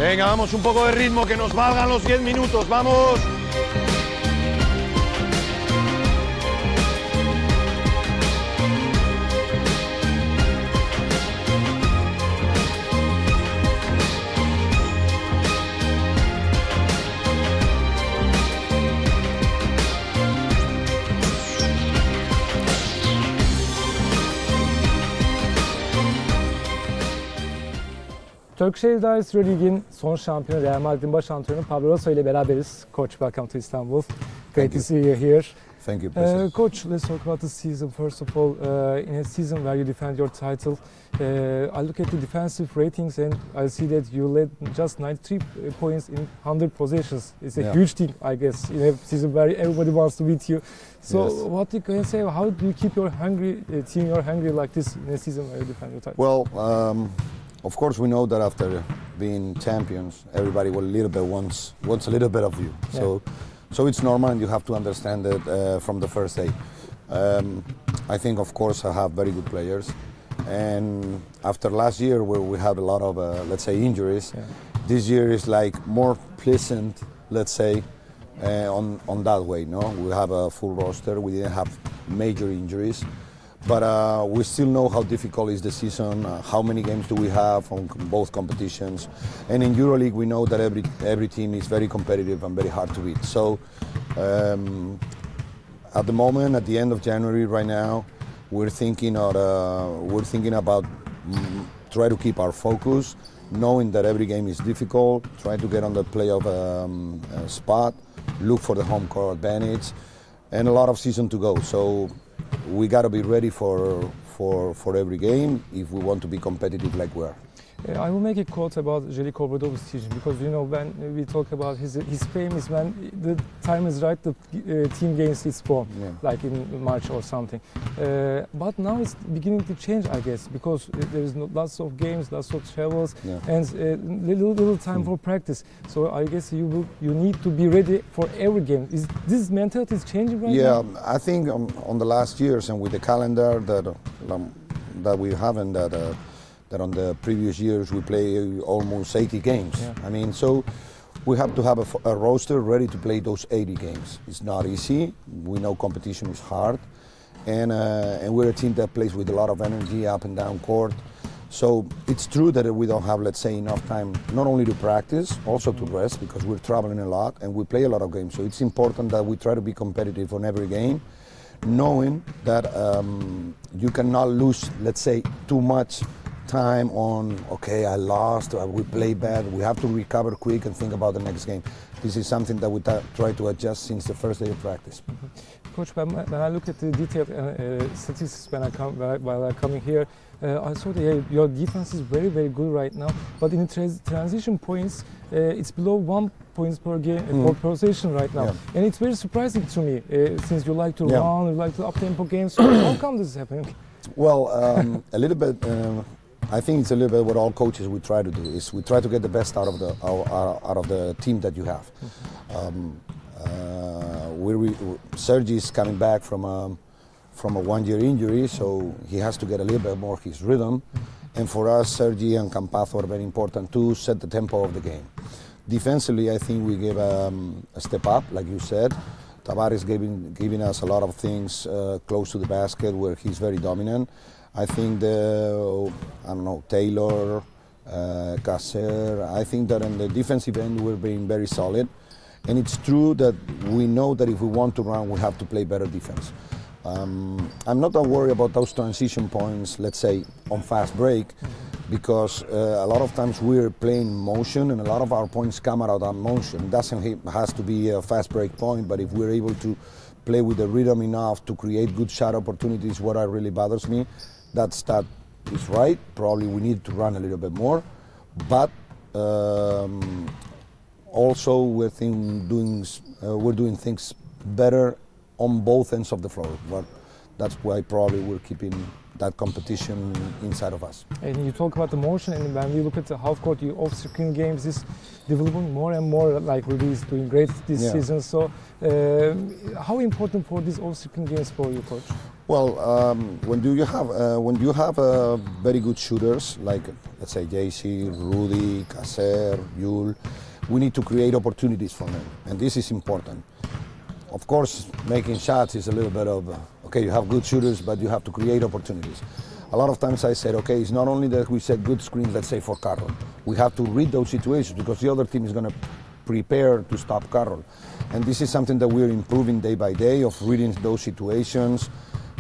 Venga, vamos, un poco de ritmo, que nos valgan los 10 minutos, vamos. Turkish Airlines Lig'in son şampiyonu Real Madrid'in baş antrenörü Pablo Laso ile beraberiz. Coach, welcome to Istanbul. Great to see you here. Thank you, President. Coach, let's talk about the season. First of all, in a season where you defend your title, I look at the defensive ratings and I see that you led just 93 points in 100 possessions. It's a huge thing, I guess, in a season where everybody wants to beat you. So, what you can say? How do you keep your team hungry like this in a season where you defend your title? Well, of course, we know that after being champions, everybody will wants a little bit of you. So it's normal, and you have to understand that from the first day. I think, of course, I have very good players, and after last year where we had a lot of, let's say, injuries, this year is like more pleasant, let's say, on that way. No, we have a full roster. We didn't have major injuries. But we still know how difficult is the season, how many games do we have on both competitions. And in EuroLeague we know that every team is very competitive and very hard to beat. So at the moment, at the end of January right now, we're thinking about try to keep our focus, knowing that every game is difficult, try to get on the playoff spot, look for the home court advantage, and a lot of season to go. So we got to be ready for every game if we want to be competitive like we are. I will make a quote about Jelly Cobradov's decision, because you know when we talk about his fame is when the time is right, the team gains its form, like in March or something. But now it's beginning to change, I guess, because there is lots of games, lots of travels, and little time for practice. So I guess you need to be ready for every game. Is this mentality is changing right now? Yeah, I think on the last years and with the calendar that we haven't that on the previous years we play almost 80 games. I mean, so we have to have a roster ready to play those 80 games. It's not easy. We know competition is hard, and we're a team that plays with a lot of energy up and down court. So it's true that we don't have, let's say, enough time not only to practice, also to rest, because we're traveling a lot and we play a lot of games. So it's important that we try to be competitive on every game, knowing that you cannot lose, let's say, too much time on, okay, I lost, we play bad, we have to recover quick and think about the next game. This is something that we try to adjust since the first day of practice. Coach, when I look at the detailed statistics while I'm coming here, I saw that your defense is very, very good right now, but in the transition points, it's below 1 point per game per possession right now, and it's very surprising to me since you like to run, you like to up-tempo games. So how come this is happening? Well, a little bit. I think it's a little bit what all coaches we try to do is we try to get the best out of the team that you have. Sergi is coming back from a 1-year injury, so he has to get a little bit more his rhythm. And for us, Sergi and Campazzo are very important to set the tempo of the game. Defensively, I think we gave a step up, like you said. Tavares giving us a lot of things close to the basket where he's very dominant. I think Taylor, Kasser, I think that on the defensive end we're being very solid. And it's true that we know that if we want to run, we have to play better defense. I'm not that worried about those transition points, let's say, on fast break, because a lot of times we're playing motion and a lot of our points come out of that motion. It doesn't has to be a fast break point, but if we're able to play with the rhythm enough to create good shot opportunities, what really bothers me, that is right. Probably we need to run a little bit more, but also we're doing things better on both ends of the floor. But that's why probably we're keeping that competition inside of us. And you talk about the motion, and when we look at the half court, your off-screen games is developing more and more. Like Rudy is doing great this season. So, how important for these off-screen games for you, coach? Well, when you have very good shooters like, let's say, JC, Rudy, Caser, Yul, we need to create opportunities for them, and this is important. Of course, making shots is a little bit of, okay, you have good shooters, but you have to create opportunities. A lot of times I said, okay, it's not only that we set good screens, let's say, for Carroll. We have to read those situations because the other team is going to prepare to stop Carroll. And this is something that we're improving day by day, of reading those situations.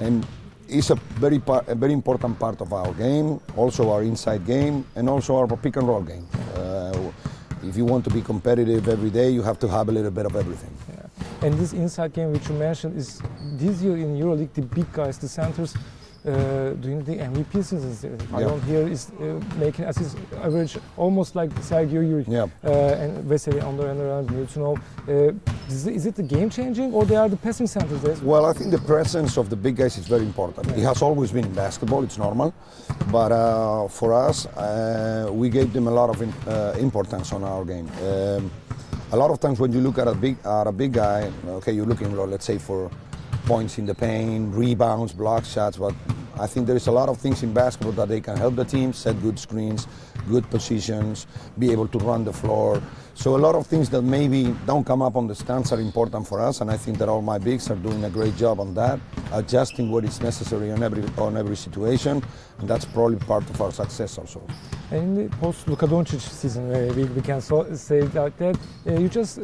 And it's a very important part of our game, also our inside game, and also our pick and roll game. If you want to be competitive every day, you have to have a little bit of everything. Yeah. And this inside game which you mentioned is this year in EuroLeague, the big guys, the centers, doing the MVP seasons. I don't hear is making assist average almost like Sergio Yuri and Vesely and around Newton. Is it the game changing, or they are the passing centers there? Well, I think the presence of the big guys is very important. It has always been in basketball, it's normal, but for us, we gave them a lot of importance on our game. A lot of times when you look at a big guy, okay, you're looking, let's say, for points in the paint, rebounds, block shots, but I think there is a lot of things in basketball that they can help the team, set good screens, good positions, be able to run the floor. So a lot of things that maybe don't come up on the stands are important for us, and I think that all my bigs are doing a great job on that, adjusting what is necessary on every situation, and that's probably part of our success also. And in the post-Luka Doncic season, we can say that you just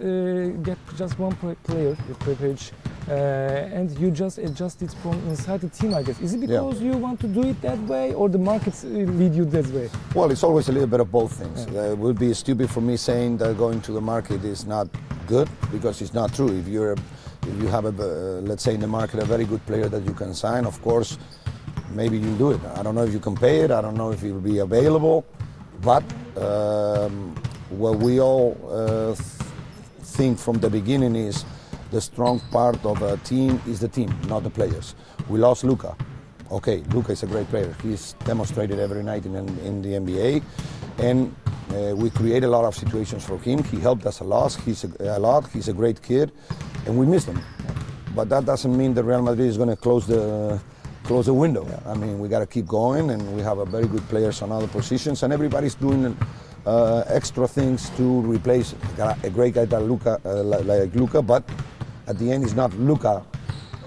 get just one player, your privilege, and you just adjust it from inside the team, I guess. Is it because you want to do it that way, or the markets lead you that way? Well, it's always a little bit of both things. It would be stupid for me saying that going to the market is not good, because it's not true. If you have let's say in the market a very good player that you can sign, of course, maybe you do it. I don't know if you can pay it. I don't know if it will be available. But what we all think from the beginning is the strong part of a team is the team, not the players. We lost Luka. Okay, Luka is a great player. He's demonstrated every night in the NBA, and we create a lot of situations for him. He helped us a lot. He's a great kid, and we miss him. But that doesn't mean that Real Madrid is going to close the window. I mean, we got to keep going, and we have a very good players on other positions, and everybody's doing extra things to replace a great guy like Luka, but at the end, it's not Luka,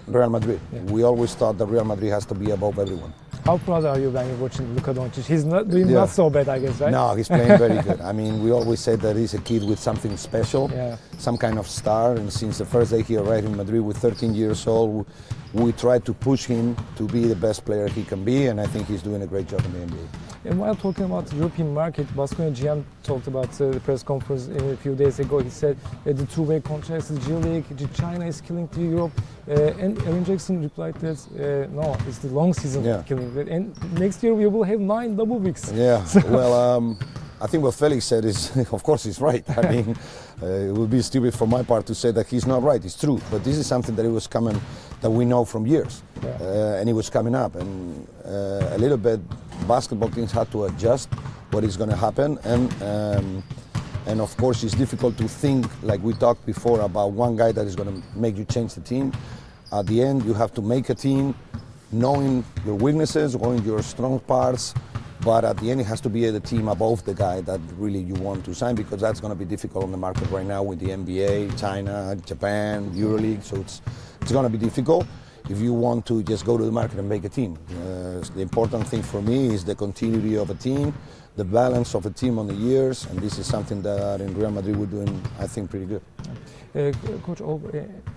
Real Madrid. We always thought that Real Madrid has to be above everyone. How proud are you when you're watching Luka Doncic? He's not doing not so bad, I guess, right? No, he's playing very good. I mean, we always said that he's a kid with something special, some kind of star, and since the first day he arrived in Madrid with 13 years old, we tried to push him to be the best player he can be, and I think he's doing a great job in the NBA. And while talking about the European market, Baskonia GM talked about the press conference a few days ago. He said the two-way contracts, the G League, China is killing to Europe, and Aaron Jackson replied that no, it's the long season killing. And next year we will have 9 double weeks. Yeah, so well, I think what Felix said is, of course, he's right. I mean, it would be stupid for my part to say that he's not right. It's true, but this is something that it was coming, that we know from years, and it was coming up, and a little bit basketball teams had to adjust what is going to happen, and of course it's difficult to think, like we talked before, about one guy that is going to make you change the team. At the end, you have to make a team knowing your weaknesses, knowing your strong parts, but at the end it has to be the team above the guy that really you want to sign, because that's going to be difficult on the market right now with the NBA, China, Japan, EuroLeague, so it's going to be difficult if you want to just go to the market and make a team. The important thing for me is the continuity of a team, the balance of a team on the years, and this is something that in Real Madrid we're doing, I think, pretty good. Coach,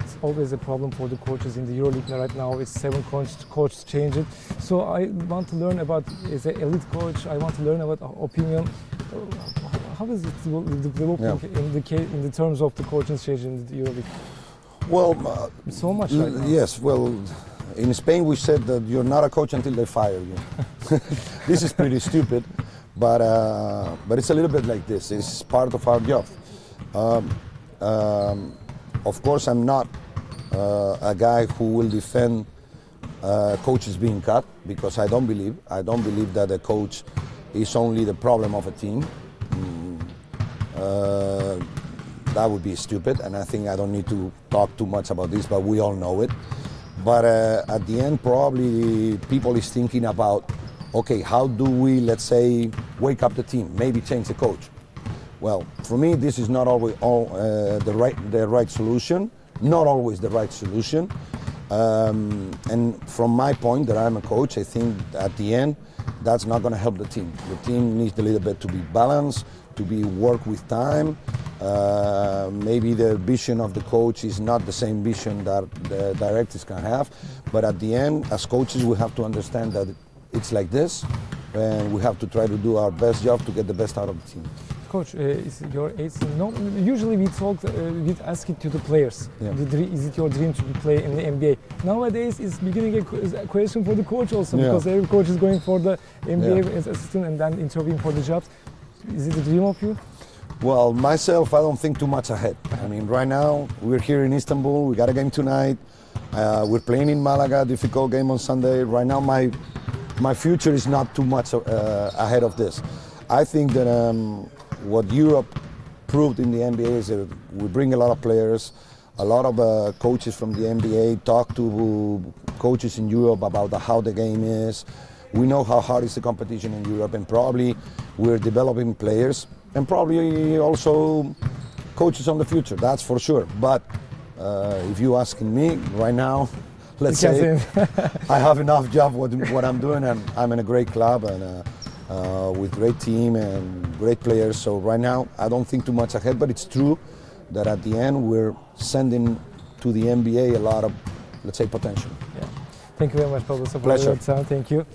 it's always a problem for the coaches in the EuroLeague right now. It's 7 coaches changing. So I want to learn about, as an elite coach, I want to learn about opinion. How is it developing in the terms of the coaches changing in the EuroLeague? Well, so much right now. Yes, well, in Spain we said that you're not a coach until they fire you. This is pretty stupid, but it's a little bit like this. It's part of our job. Of course, I'm not a guy who will defend coaches being cut, because I don't believe that a coach is only the problem of a team. That would be stupid, and I think I don't need to talk too much about this, but we all know it. But at the end, probably people is thinking about, okay, how do we, let's say, wake up the team, maybe change the coach? Well, for me, this is not always the right solution, not always the right solution. And from my point that I'm a coach, I think at the end, that's not going to help the team. The team needs a little bit to be balanced, to be work with time. Maybe the vision of the coach is not the same vision that the directors can have. But at the end, as coaches, we have to understand that it's like this, and we have to try to do our best job to get the best out of the team. Coach, is your age? No, usually we ask it to the players. Yeah. Is it your dream to play in the NBA? Nowadays, it's beginning a question for the coach also, because every coach is going for the NBA as assistant and then interviewing for the jobs. Is it a dream of you? Well, myself, I don't think too much ahead. I mean, right now, we're here in Istanbul, we got a game tonight. We're playing in Malaga, difficult game on Sunday. Right now, my future is not too much ahead of this. I think that what Europe proved in the NBA is that we bring a lot of players, a lot of coaches from the NBA talk to coaches in Europe about how the game is. We know how hard is the competition in Europe, and probably we're developing players and probably also coaches on the future, that's for sure. But if you're asking me right now, let's say I have enough job with what I'm doing, and I'm in a great club and with great team and great players. So right now, I don't think too much ahead, but it's true that at the end, we're sending to the NBA a lot of, let's say, potential. Yeah. Thank you very much, Pablo. Pleasure. Thank you.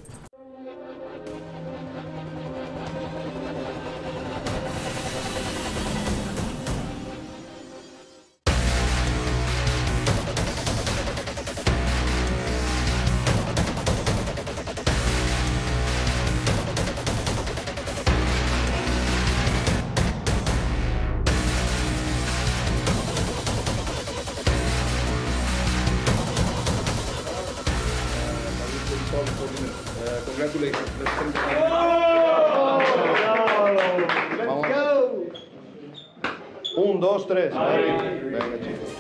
Congratulations. Let's go. 1, 2, 3. Venga, chicos.